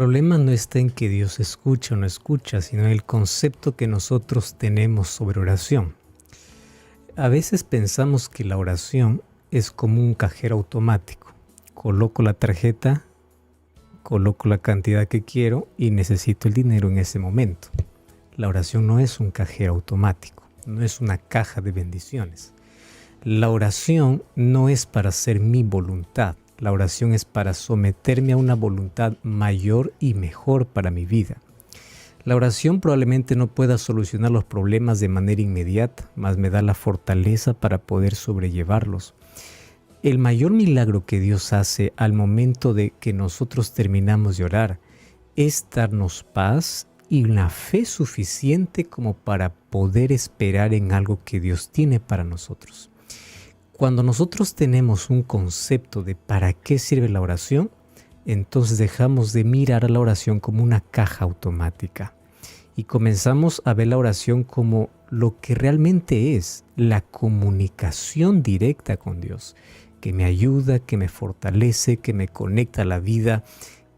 problema no está en que Dios escucha o no escucha, sino en el concepto que nosotros tenemos sobre oración. A veces pensamos que la oración es como un cajero automático. Coloco la tarjeta, coloco la cantidad que quiero y necesito el dinero en ese momento. La oración no es un cajero automático, no es una caja de bendiciones. La oración no es para hacer mi voluntad. La oración es para someterme a una voluntad mayor y mejor para mi vida. La oración probablemente no pueda solucionar los problemas de manera inmediata, mas me da la fortaleza para poder sobrellevarlos. El mayor milagro que Dios hace al momento de que nosotros terminamos de orar es darnos paz y una fe suficiente como para poder esperar en algo que Dios tiene para nosotros. Cuando nosotros tenemos un concepto de para qué sirve la oración, entonces dejamos de mirar a la oración como una caja automática y comenzamos a ver la oración como lo que realmente es, la comunicación directa con Dios, que me ayuda, que me fortalece, que me conecta a la vida,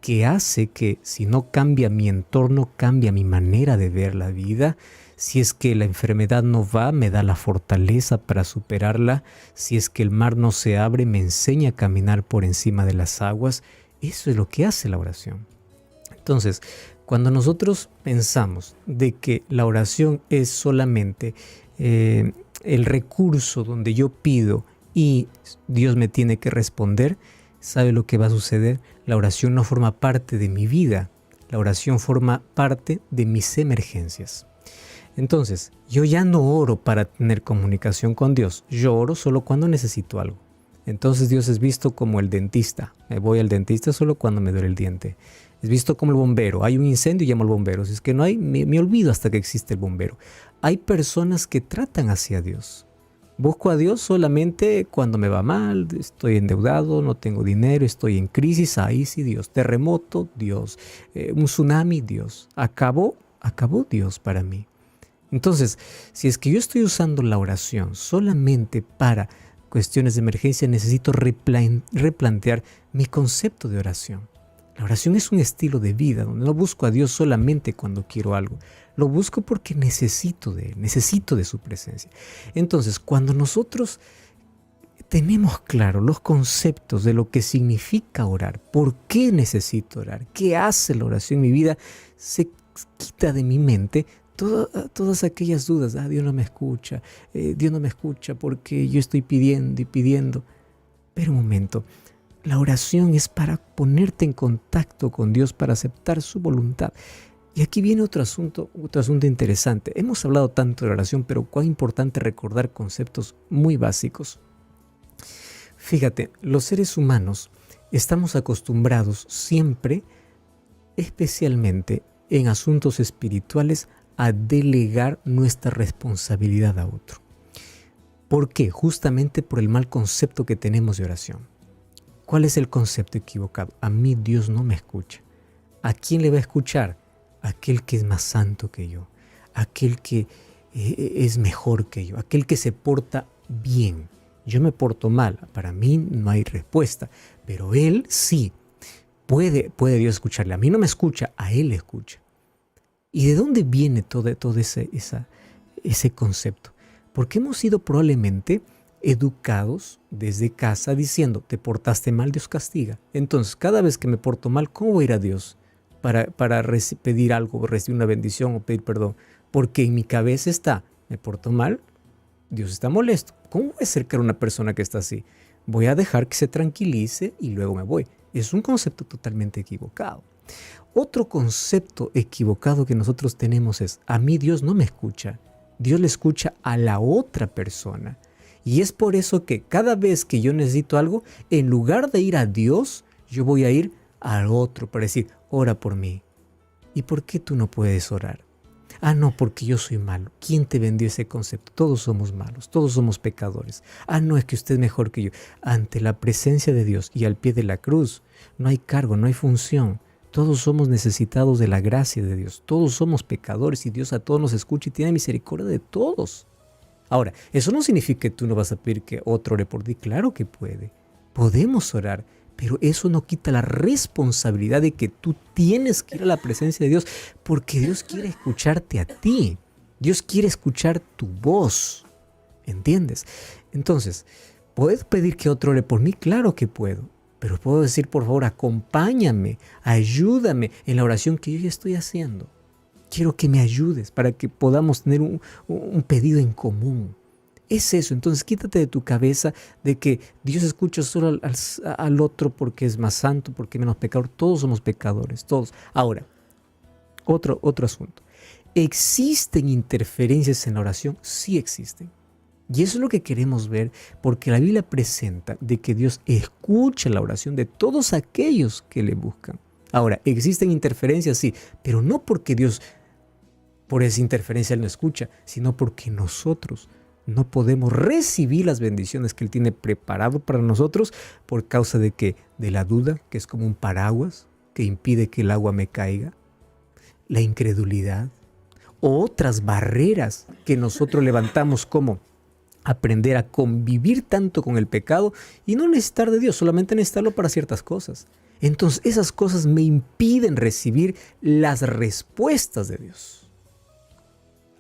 que hace que si no cambia mi entorno, cambia mi manera de ver la vida. Si es que la enfermedad no va, me da la fortaleza para superarla. Si es que el mar no se abre, me enseña a caminar por encima de las aguas. Eso es lo que hace la oración. Entonces, cuando nosotros pensamos de que la oración es solamente el recurso donde yo pido y Dios me tiene que responder, ¿sabe lo que va a suceder? La oración no forma parte de mi vida. La oración forma parte de mis emergencias. Entonces, yo ya no oro para tener comunicación con Dios. Yo oro solo cuando necesito algo. Entonces Dios es visto como el dentista. Me voy al dentista solo cuando me duele el diente. Es visto como el bombero. Hay un incendio y llamo al bombero. Si es que no hay, me olvido hasta que existe el bombero. Hay personas que tratan hacia Dios. Busco a Dios solamente cuando me va mal, estoy endeudado, no tengo dinero, estoy en crisis. Ahí sí Dios. Terremoto, Dios. Un tsunami, Dios. Acabó Dios para mí. Entonces, si es que yo estoy usando la oración solamente para cuestiones de emergencia, necesito replantear mi concepto de oración. La oración es un estilo de vida donde no busco a Dios solamente cuando quiero algo. Lo busco porque necesito de Él, necesito de su presencia. Entonces, cuando nosotros tenemos claro los conceptos de lo que significa orar, por qué necesito orar, qué hace la oración en mi vida, se quita de mi mente todas aquellas dudas. Dios no me escucha, Dios no me escucha porque yo estoy pidiendo y pidiendo. Pero un momento, la oración es para ponerte en contacto con Dios, para aceptar su voluntad. Y aquí viene otro asunto interesante. Hemos hablado tanto de la oración, pero cuán importante recordar conceptos muy básicos. Fíjate, los seres humanos estamos acostumbrados siempre, especialmente en asuntos espirituales, a delegar nuestra responsabilidad a otro. ¿Por qué? Justamente por el mal concepto que tenemos de oración. ¿Cuál es el concepto equivocado? A mí Dios no me escucha. ¿A quién le va a escuchar? Aquel que es más santo que yo, aquel que es mejor que yo, aquel que se porta bien. Yo me porto mal, para mí no hay respuesta, pero Él sí. Puede Dios escucharle. A mí no me escucha, a Él le escucha. ¿Y de dónde viene todo ese concepto? Porque hemos sido probablemente educados desde casa diciendo, te portaste mal, Dios castiga. Entonces, cada vez que me porto mal, ¿cómo voy a ir a Dios para pedir algo, recibir una bendición o pedir perdón? Porque en mi cabeza está, me porto mal, Dios está molesto. ¿Cómo voy a acercar a una persona que está así? Voy a dejar que se tranquilice y luego me voy. Es un concepto totalmente equivocado. Otro concepto equivocado que nosotros tenemos es, a mí Dios no me escucha, Dios le escucha a la otra persona. Y es por eso que cada vez que yo necesito algo, en lugar de ir a Dios, yo voy a ir al otro para decir, ora por mí. ¿Y por qué tú no puedes orar? No, porque yo soy malo. ¿Quién te vendió ese concepto? Todos somos malos, todos somos pecadores. No, es que usted es mejor que yo. Ante la presencia de Dios y al pie de la cruz, no hay cargo, no hay función. Todos somos necesitados de la gracia de Dios. Todos somos pecadores y Dios a todos nos escucha y tiene misericordia de todos. Ahora, eso no significa que tú no vas a pedir que otro ore por ti. Claro que puede. Podemos orar, Pero eso no quita la responsabilidad de que tú tienes que ir a la presencia de Dios, porque Dios quiere escucharte a ti. Dios quiere escuchar tu voz. ¿Entiendes? Entonces, ¿puedo pedir que otro ore por mí? Claro que puedo. Pero puedo decir, por favor, acompáñame, ayúdame en la oración que yo ya estoy haciendo. Quiero que me ayudes para que podamos tener un pedido en común. Es eso. Entonces quítate de tu cabeza de que Dios escucha solo al otro porque es más santo, porque es menos pecador. Todos somos pecadores, todos. Ahora, otro asunto. ¿Existen interferencias en la oración? Sí existen. Y eso es lo que queremos ver, porque la Biblia presenta de que Dios escucha la oración de todos aquellos que le buscan. Ahora, ¿existen interferencias? Sí, pero no porque Dios, por esa interferencia, Él no escucha, sino porque nosotros no podemos recibir las bendiciones que Él tiene preparado para nosotros por causa de que de la duda, que es como un paraguas que impide que el agua me caiga, la incredulidad o otras barreras que nosotros levantamos como aprender a convivir tanto con el pecado y no necesitar de Dios, solamente necesitarlo para ciertas cosas. Entonces esas cosas me impiden recibir las respuestas de Dios.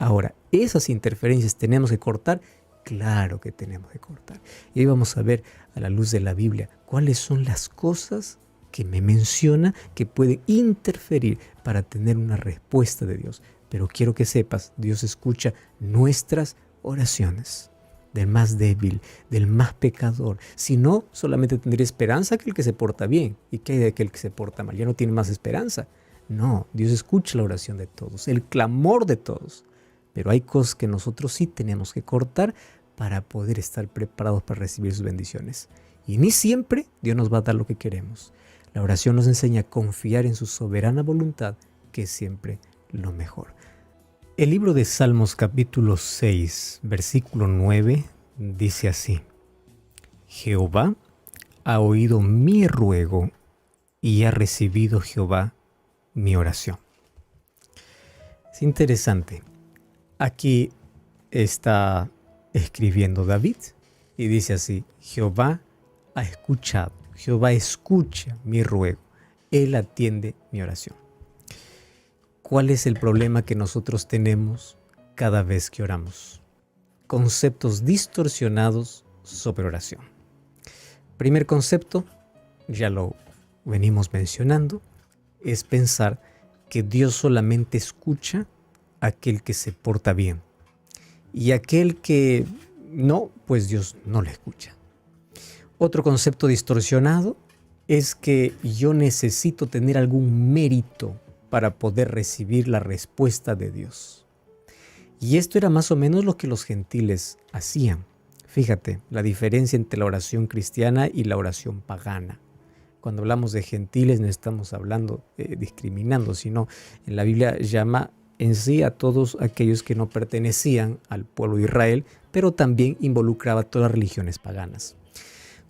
Ahora, ¿esas interferencias tenemos que cortar? Claro que tenemos que cortar. Y ahí vamos a ver a la luz de la Biblia cuáles son las cosas que me menciona que pueden interferir para tener una respuesta de Dios. Pero quiero que sepas, Dios escucha nuestras oraciones. Del más débil, del más pecador. Si no, solamente tendría esperanza aquel que se porta bien. ¿Y qué hay de aquel que se porta mal? Ya no tiene más esperanza. No, Dios escucha la oración de todos, el clamor de todos. Pero hay cosas que nosotros sí tenemos que cortar para poder estar preparados para recibir sus bendiciones. Y ni siempre Dios nos va a dar lo que queremos. La oración nos enseña a confiar en su soberana voluntad, que es siempre lo mejor. El libro de Salmos capítulo 6, versículo 9, dice así: Jehová ha oído mi ruego y ha recibido Jehová mi oración. Es interesante. Aquí está escribiendo David y dice así: Jehová ha escuchado, Jehová escucha mi ruego, Él atiende mi oración. ¿Cuál es el problema que nosotros tenemos cada vez que oramos? Conceptos distorsionados sobre oración. Primer concepto, ya lo venimos mencionando, es pensar que Dios solamente escucha a aquel que se porta bien. Y aquel que no, pues Dios no le escucha. Otro concepto distorsionado es que yo necesito tener algún mérito para poder recibir la respuesta de Dios. Y esto era más o menos lo que los gentiles hacían. Fíjate, la diferencia entre la oración cristiana y la oración pagana. Cuando hablamos de gentiles no estamos hablando discriminando, sino en la Biblia llama en sí a todos aquellos que no pertenecían al pueblo de Israel, pero también involucraba a todas las religiones paganas.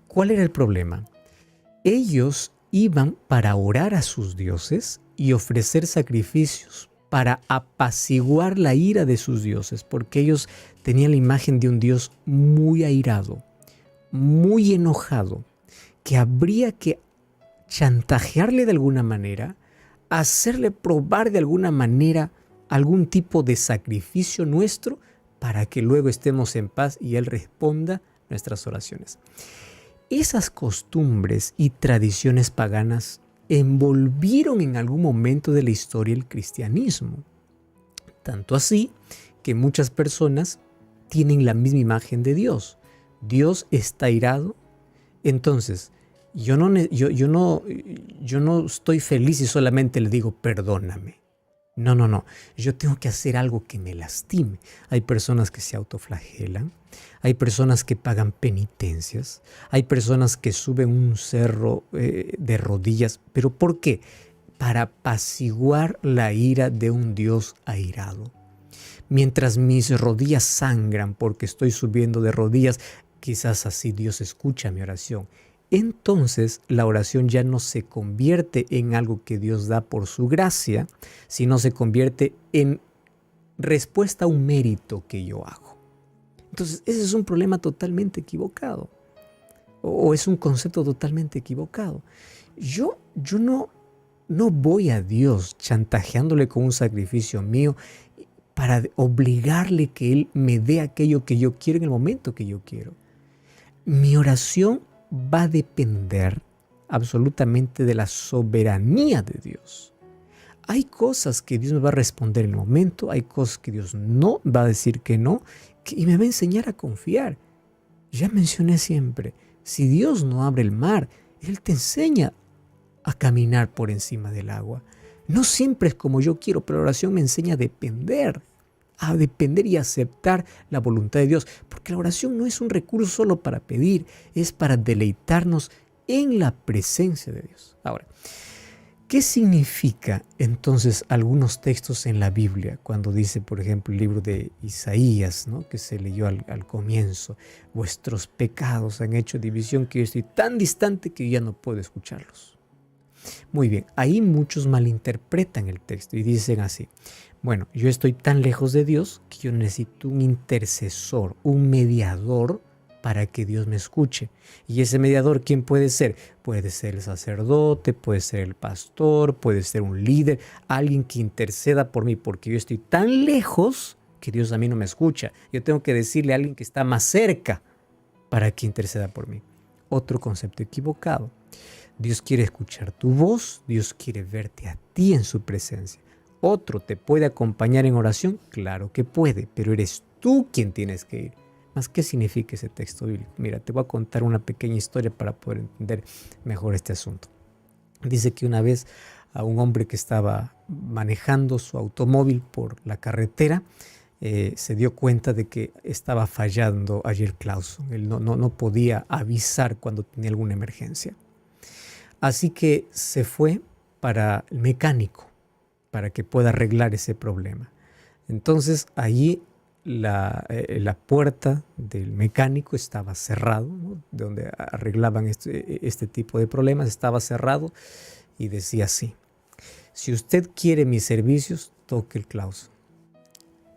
¿Cuál era el problema? Ellos iban para orar a sus dioses y ofrecer sacrificios para apaciguar la ira de sus dioses, porque ellos tenían la imagen de un Dios muy airado, muy enojado, que habría que chantajearle de alguna manera, hacerle probar de alguna manera algún tipo de sacrificio nuestro para que luego estemos en paz y Él responda nuestras oraciones. Esas costumbres y tradiciones paganas envolvieron en algún momento de la historia el cristianismo. Tanto así que muchas personas tienen la misma imagen de Dios. Dios está airado. Entonces, yo no estoy feliz y solamente le digo perdóname. No. Yo tengo que hacer algo que me lastime. Hay personas que se autoflagelan. Hay personas que pagan penitencias. Hay personas que suben un cerro de rodillas. ¿Pero por qué? Para apaciguar la ira de un Dios airado. Mientras mis rodillas sangran porque estoy subiendo de rodillas, quizás así Dios escucha mi oración. Entonces la oración ya no se convierte en algo que Dios da por su gracia, sino se convierte en respuesta a un mérito que yo hago. Entonces ese es un problema totalmente equivocado. o es un concepto totalmente equivocado. Yo no voy a Dios chantajeándole con un sacrificio mío para obligarle que Él me dé aquello que yo quiero en el momento que yo quiero. Mi oración va a depender absolutamente de la soberanía de Dios. Hay cosas que Dios me va a responder en el momento, hay cosas que Dios no va a decir que no, y me va a enseñar a confiar. Ya mencioné siempre, si Dios no abre el mar, Él te enseña a caminar por encima del agua. No siempre es como yo quiero, pero la oración me enseña a depender y aceptar la voluntad de Dios, porque la oración no es un recurso solo para pedir, es para deleitarnos en la presencia de Dios. Ahora, ¿qué significa entonces algunos textos en la Biblia cuando dice, por ejemplo, el libro de Isaías, ¿no?, que se leyó al comienzo? Vuestros pecados han hecho división que yo estoy tan distante que ya no puedo escucharlos. Muy bien, ahí muchos malinterpretan el texto y dicen así: bueno, yo estoy tan lejos de Dios que yo necesito un intercesor, un mediador para que Dios me escuche. ¿Y ese mediador quién puede ser? Puede ser el sacerdote, puede ser el pastor, puede ser un líder, alguien que interceda por mí, porque yo estoy tan lejos que Dios a mí no me escucha. Yo tengo que decirle a alguien que está más cerca para que interceda por mí. Otro concepto equivocado. Dios quiere escuchar tu voz, Dios quiere verte a ti en su presencia. ¿Otro te puede acompañar en oración? Claro que puede, pero eres tú quien tienes que ir. ¿Más qué significa ese texto bíblico? Mira, te voy a contar una pequeña historia para poder entender mejor este asunto. Dice que una vez a un hombre que estaba manejando su automóvil por la carretera, se dio cuenta de que estaba fallando ayer Clauson. Él no podía avisar cuando tenía alguna emergencia. Así que se fue para el mecánico para que pueda arreglar ese problema. Entonces allí la puerta del mecánico estaba cerrado, ¿no?, de donde arreglaban este tipo de problemas, estaba cerrado y decía así: si usted quiere mis servicios, toque el clauso.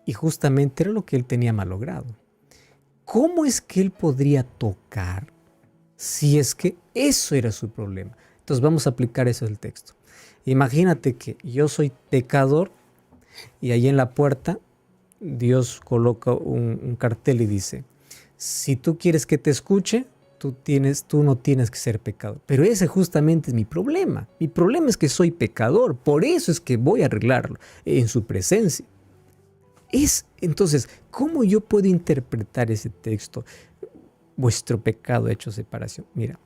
Y justamente era lo que él tenía malogrado. ¿Cómo es que él podría tocar si es que eso era su problema? Entonces vamos a aplicar eso al texto. Imagínate que yo soy pecador y ahí en la puerta Dios coloca un cartel y dice: si tú quieres que te escuche, tú no tienes que ser pecador. Pero ese justamente es mi problema. Mi problema es que soy pecador. Por eso es que voy a arreglarlo en su presencia. Entonces, ¿cómo yo puedo interpretar ese texto? Vuestro pecado ha hecho separación. Mira,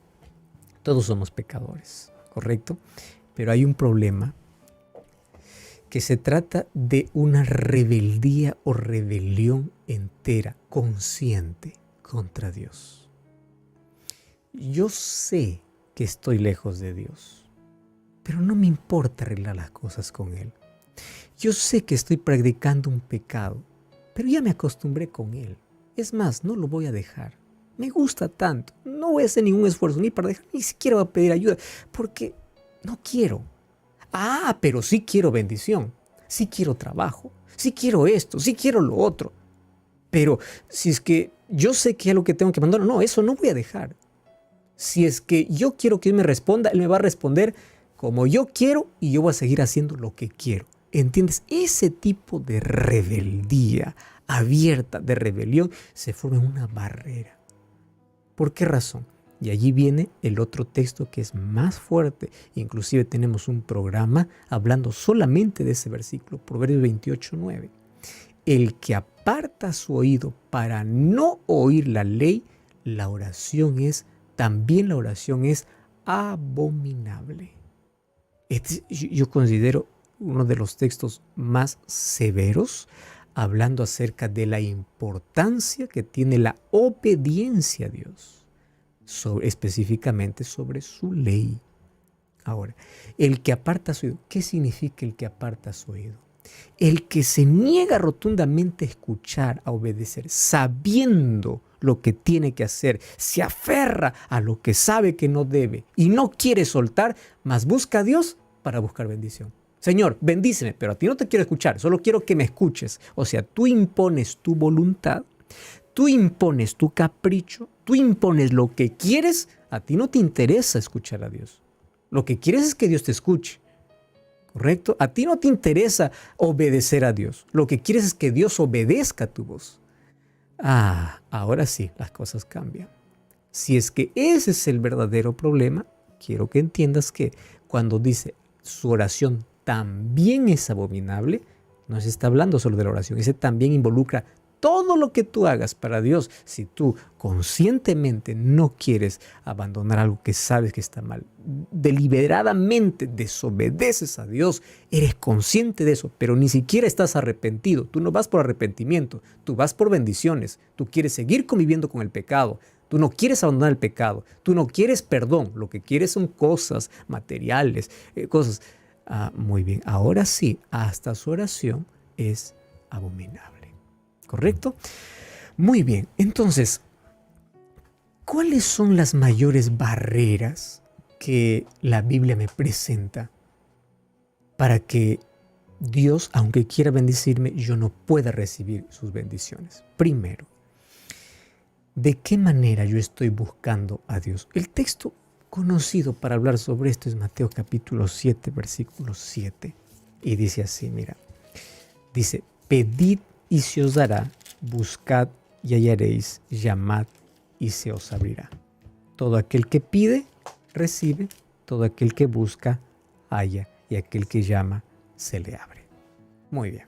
todos somos pecadores, ¿correcto? Pero hay un problema que se trata de una rebeldía o rebelión entera, consciente contra Dios. Yo sé que estoy lejos de Dios, pero no me importa arreglar las cosas con Él. Yo sé que estoy practicando un pecado, pero ya me acostumbré con Él. Es más, no lo voy a dejar. Me gusta tanto, no voy a hacer ningún esfuerzo ni para dejar, ni siquiera voy a pedir ayuda, porque no quiero. Pero sí quiero bendición, sí quiero trabajo, sí quiero esto, sí quiero lo otro. Pero si es que yo sé que es lo que tengo que mandar, no, eso no voy a dejar. Si es que yo quiero que Él me responda, Él me va a responder como yo quiero y yo voy a seguir haciendo lo que quiero. ¿Entiendes? Ese tipo de rebeldía abierta, de rebelión, se forma en una barrera. ¿Por qué razón? Y allí viene el otro texto que es más fuerte. Inclusive tenemos un programa hablando solamente de ese versículo, Proverbios 28:9. El que aparta su oído para no oír la ley, también la oración es abominable. Yo considero uno de los textos más severos, hablando acerca de la importancia que tiene la obediencia a Dios, específicamente sobre su ley. Ahora, el que aparta su oído, ¿qué significa el que aparta su oído? El que se niega rotundamente a escuchar, a obedecer, sabiendo lo que tiene que hacer, se aferra a lo que sabe que no debe y no quiere soltar, mas busca a Dios para buscar bendición. Señor, bendíceme, pero a ti no te quiero escuchar, solo quiero que me escuches. O sea, tú impones tu voluntad, tú impones tu capricho, tú impones lo que quieres, a ti no te interesa escuchar a Dios. Lo que quieres es que Dios te escuche. ¿Correcto? A ti no te interesa obedecer a Dios. Lo que quieres es que Dios obedezca a tu voz. Ahora sí, las cosas cambian. Si es que ese es el verdadero problema, quiero que entiendas que cuando dice su oración también es abominable, no se está hablando solo de la oración, ese también involucra todo lo que tú hagas para Dios. Si tú conscientemente no quieres abandonar algo que sabes que está mal, deliberadamente desobedeces a Dios, eres consciente de eso, pero ni siquiera estás arrepentido. Tú no vas por arrepentimiento, tú vas por bendiciones. Tú quieres seguir conviviendo con el pecado. Tú no quieres abandonar el pecado. Tú no quieres perdón. Lo que quieres son cosas materiales, cosas. Muy bien, ahora sí, hasta su oración es abominable. ¿Correcto? Muy bien, entonces, ¿cuáles son las mayores barreras que la Biblia me presenta para que Dios, aunque quiera bendecirme, yo no pueda recibir sus bendiciones? Primero, ¿de qué manera yo estoy buscando a Dios? El texto conocido para hablar sobre esto es Mateo capítulo 7, versículo 7. Y dice así, mira, dice, pedid y se os dará, buscad y hallaréis, llamad y se os abrirá. Todo aquel que pide, recibe, todo aquel que busca, halla, y aquel que llama, se le abre. Muy bien.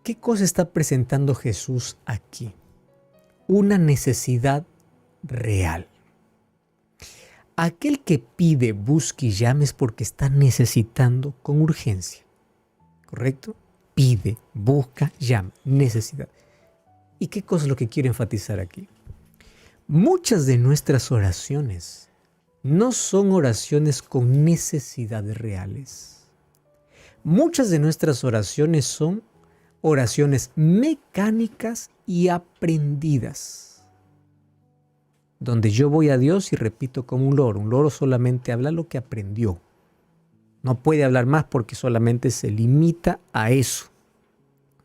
¿Qué cosa está presentando Jesús aquí? Una necesidad real. Aquel que pide, busque y llame es porque está necesitando con urgencia. ¿Correcto? Pide, busca, llama, necesidad. ¿Y qué cosa es lo que quiero enfatizar aquí? Muchas de nuestras oraciones no son oraciones con necesidades reales. Muchas de nuestras oraciones son oraciones mecánicas y aprendidas, donde yo voy a Dios y repito como un loro. Un loro solamente habla lo que aprendió. No puede hablar más porque solamente se limita a eso.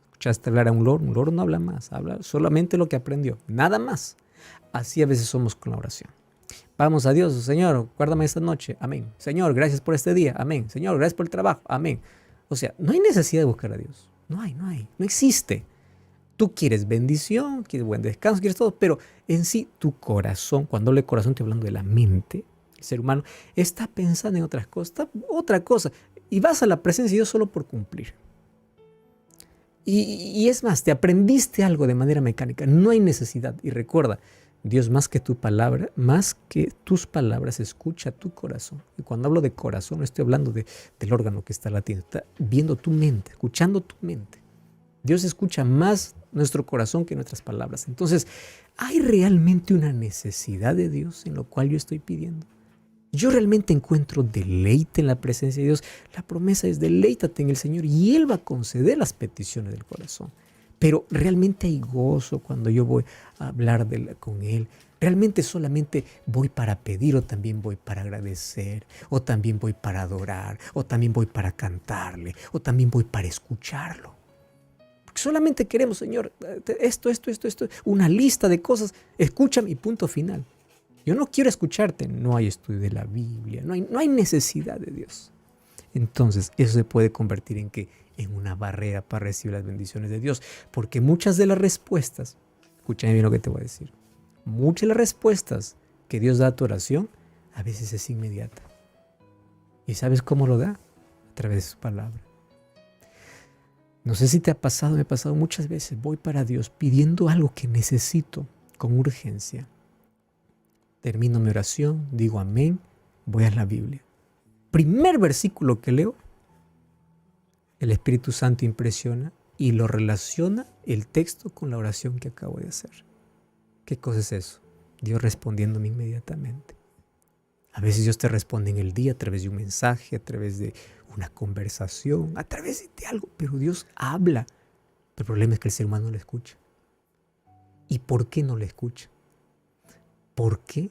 ¿Escuchaste hablar a un loro? Un loro no habla más, habla solamente lo que aprendió, nada más. Así a veces somos con la oración. Vamos a Dios, Señor, guárdame esta noche, amén. Señor, gracias por este día, amén. Señor, gracias por el trabajo, amén. O sea, no hay necesidad de buscar a Dios. No existe. Tú quieres bendición, quieres buen descanso, quieres todo, pero en sí tu corazón, cuando hablo de corazón estoy hablando de la mente, el ser humano está pensando en otras cosas, otra cosa, y vas a la presencia de Dios solo por cumplir. Y es más, te aprendiste algo de manera mecánica, no hay necesidad. Y recuerda, Dios más que tu palabra, más que tus palabras, escucha tu corazón. Y cuando hablo de corazón, no estoy hablando del órgano que está latiendo, está viendo tu mente, escuchando tu mente. Dios escucha más nuestro corazón que nuestras palabras. Entonces, ¿hay realmente una necesidad de Dios en lo cual yo estoy pidiendo? Yo realmente encuentro deleite en la presencia de Dios. La promesa es deleítate en el Señor y Él va a conceder las peticiones del corazón. Pero realmente hay gozo cuando yo voy a hablar con Él. Realmente solamente voy para pedir o también voy para agradecer o también voy para adorar o también voy para cantarle o también voy para escucharlo. Porque solamente queremos, Señor, esto, una lista de cosas, escúchame y punto final. Yo no quiero escucharte, no hay estudio de la Biblia, no hay necesidad de Dios. Entonces, eso se puede convertir en ¿qué? En una barrera para recibir las bendiciones de Dios. Porque muchas de las respuestas, escúchame bien lo que te voy a decir, muchas de las respuestas que Dios da a tu oración, a veces es inmediata. ¿Y sabes cómo lo da? A través de su palabra. No sé si te ha pasado, me ha pasado muchas veces, voy para Dios pidiendo algo que necesito con urgencia. Termino mi oración, digo amén, voy a la Biblia. Primer versículo que leo, el Espíritu Santo impresiona y lo relaciona el texto con la oración que acabo de hacer. ¿Qué cosa es eso? Dios respondiéndome inmediatamente. A veces Dios te responde en el día a través de un mensaje, a través de una conversación, a través de algo, pero Dios habla. El problema es que el ser humano no le escucha. ¿Y por qué no le escucha? ¿Por qué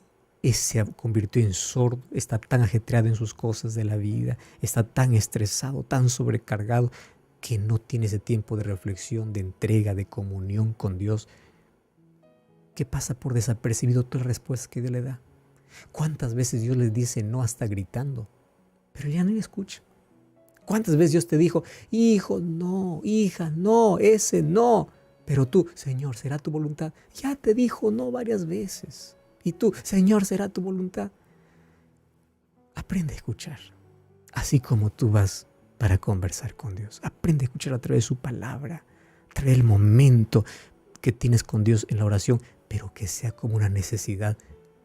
se convirtió en sordo? Está tan ajetreado en sus cosas de la vida, está tan estresado, tan sobrecargado, que no tiene ese tiempo de reflexión, de entrega, de comunión con Dios, que pasa por desapercibido todas las respuestas que Dios le da. ¿Cuántas veces Dios les dice no hasta gritando? Pero ya no le escucha. ¿Cuántas veces Dios te dijo, hijo, no, hija, no, ese no? Pero tú, Señor, ¿será tu voluntad? Ya te dijo no varias veces. Y tú, Señor, ¿será tu voluntad? Aprende a escuchar. Así como tú vas para conversar con Dios. Aprende a escuchar a través de su palabra. A través del momento que tienes con Dios en la oración, pero que sea como una necesidad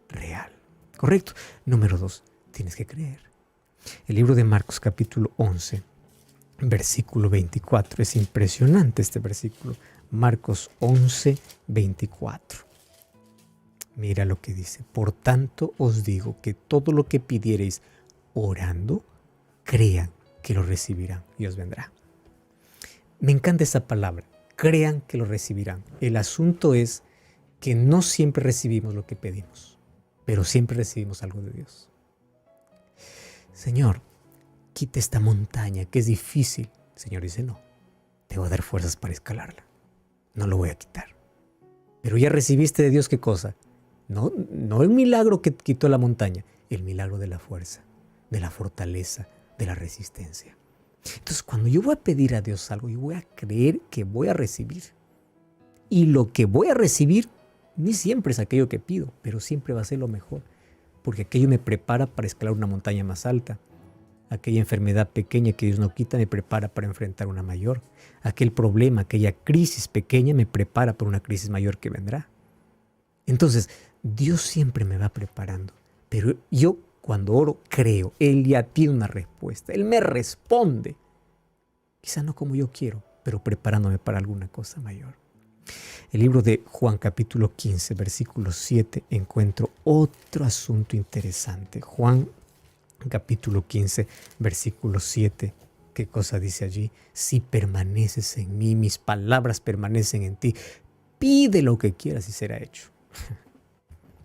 real. ¿Correcto? Número 2, tienes que creer. El libro de Marcos capítulo 11, versículo 24. Es impresionante este versículo. Marcos 11, 24. Mira lo que dice. Por tanto os digo que todo lo que pidiereis orando, crean que lo recibirán y os vendrá. Me encanta esa palabra. Crean que lo recibirán. El asunto es que no siempre recibimos lo que pedimos, pero siempre recibimos algo de Dios. Señor, quita esta montaña que es difícil. El Señor dice, no, te voy a dar fuerzas para escalarla. No lo voy a quitar. Pero ya recibiste de Dios, ¿qué cosa? No el milagro que quitó la montaña, el milagro de la fuerza, de la fortaleza, de la resistencia. Entonces, cuando yo voy a pedir a Dios algo, yo voy a creer que voy a recibir. Y lo que voy a recibir ni siempre es aquello que pido, pero siempre va a ser lo mejor. Porque aquello me prepara para escalar una montaña más alta. Aquella enfermedad pequeña que Dios no quita me prepara para enfrentar una mayor. Aquel problema, aquella crisis pequeña me prepara para una crisis mayor que vendrá. Entonces, Dios siempre me va preparando. Pero yo cuando oro creo, Él ya tiene una respuesta. Él me responde. Quizá no como yo quiero, pero preparándome para alguna cosa mayor. El libro de Juan capítulo 15, versículo 7, encuentro otro asunto interesante. Juan capítulo 15, versículo 7. ¿Qué cosa dice allí? Si permaneces en mí, mis palabras permanecen en ti, pide lo que quieras y será hecho.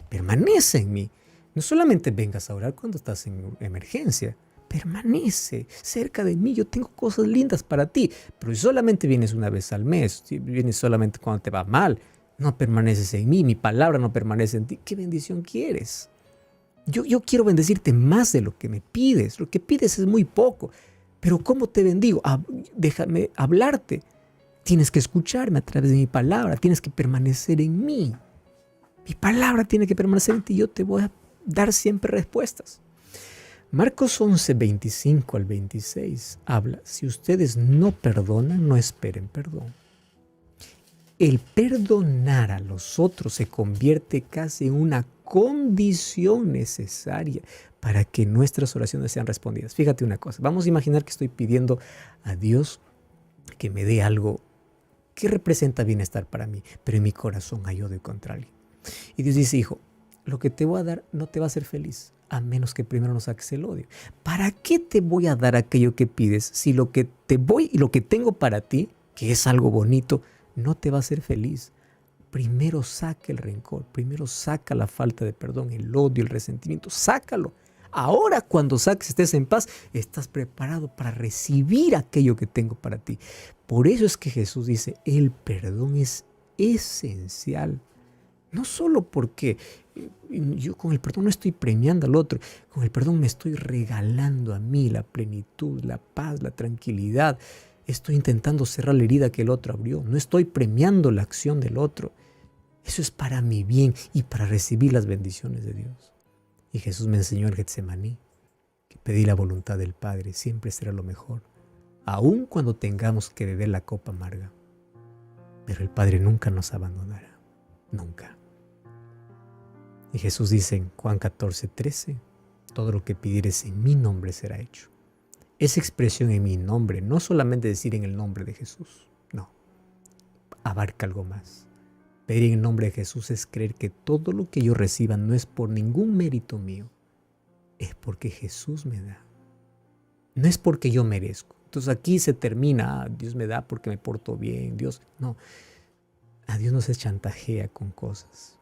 Permanece en mí. No solamente vengas a orar cuando estás en emergencia. Permanece cerca de mí. Yo tengo cosas lindas para ti. Pero si solamente vienes una vez al mes, si vienes solamente cuando te va mal, no permaneces en mí, mi palabra no permanece en ti. ¿Qué bendición quieres? Yo quiero bendecirte más de lo que me pides. Lo que pides es muy poco. Pero ¿cómo te bendigo? Déjame hablarte. Tienes que escucharme a través de mi palabra. Tienes que permanecer en mí. Mi palabra tiene que permanecer en ti. Yo te voy a dar siempre respuestas. Marcos 11, 25 al 26 habla, si ustedes no perdonan, no esperen perdón. El perdonar a los otros se convierte casi en una condición necesaria para que nuestras oraciones sean respondidas. Fíjate una cosa, vamos a imaginar que estoy pidiendo a Dios que me dé algo que representa bienestar para mí, pero en mi corazón hay odio contra alguien. Y Dios dice, hijo, lo que te voy a dar no te va a hacer feliz, a menos que primero no saques el odio. ¿Para qué te voy a dar aquello que pides si lo que te voy y lo que tengo para ti, que es algo bonito, no te va a hacer feliz? Primero saca el rencor, primero saca la falta de perdón, el odio, el resentimiento, sácalo. Ahora cuando saques, estés en paz, estás preparado para recibir aquello que tengo para ti. Por eso es que Jesús dice, el perdón es esencial. No solo porque yo con el perdón no estoy premiando al otro, con el perdón me estoy regalando a mí la plenitud, la paz, la tranquilidad. Estoy intentando cerrar la herida que el otro abrió. No estoy premiando la acción del otro. Eso es para mi bien y para recibir las bendiciones de Dios. Y Jesús me enseñó en Getsemaní que pedir la voluntad del Padre siempre será lo mejor, aun cuando tengamos que beber la copa amarga. Pero el Padre nunca nos abandonará. Nunca. Y Jesús dice en Juan 14, 13, todo lo que pidieres en mi nombre será hecho. Esa expresión en mi nombre, no solamente decir en el nombre de Jesús, no, abarca algo más. Pedir en el nombre de Jesús es creer que todo lo que yo reciba no es por ningún mérito mío, es porque Jesús me da. No es porque yo merezco. Entonces aquí se termina, Dios me da porque me porto bien, Dios, no. A Dios no se chantajea con cosas.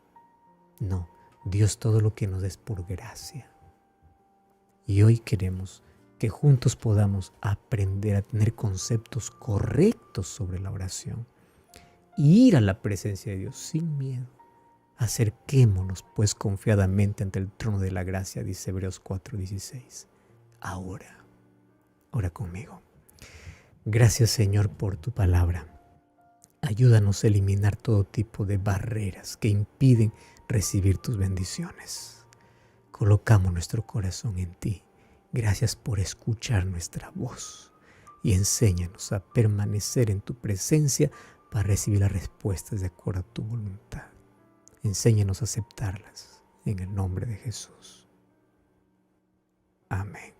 No, Dios todo lo que nos da es por gracia. Y hoy queremos que juntos podamos aprender a tener conceptos correctos sobre la oración y ir a la presencia de Dios sin miedo, Acerquémonos pues confiadamente ante el trono de la gracia, dice Hebreos 4:16. Ahora, ora conmigo. Gracias, Señor, por tu palabra. Ayúdanos a eliminar todo tipo de barreras que impiden recibir tus bendiciones. Colocamos nuestro corazón en ti. Gracias por escuchar nuestra voz y enséñanos a permanecer en tu presencia para recibir las respuestas de acuerdo a tu voluntad. Enséñanos a aceptarlas en el nombre de Jesús. Amén.